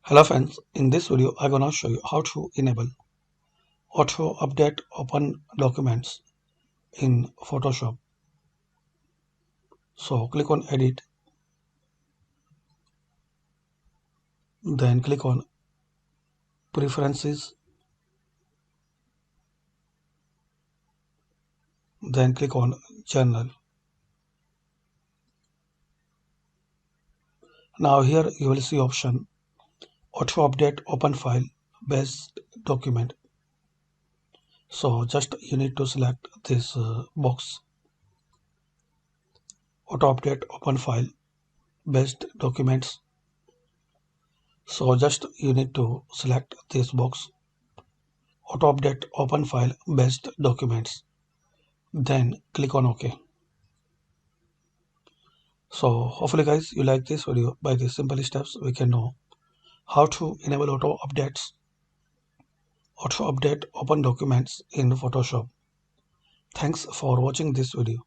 Hello friends, in this video I'm gonna show you how to enable auto update open documents in Photoshop. So click on edit, then click on preferences, then click on journal. Now here you will see option auto update open file based document. So just you need to select this box auto update open file based documents. So just you need to select this box auto update open file based documents, then click on OK. So hopefully guys you like this video. By these simple steps we can know how to enable auto update open documents in Photoshop. Thanks for watching this video.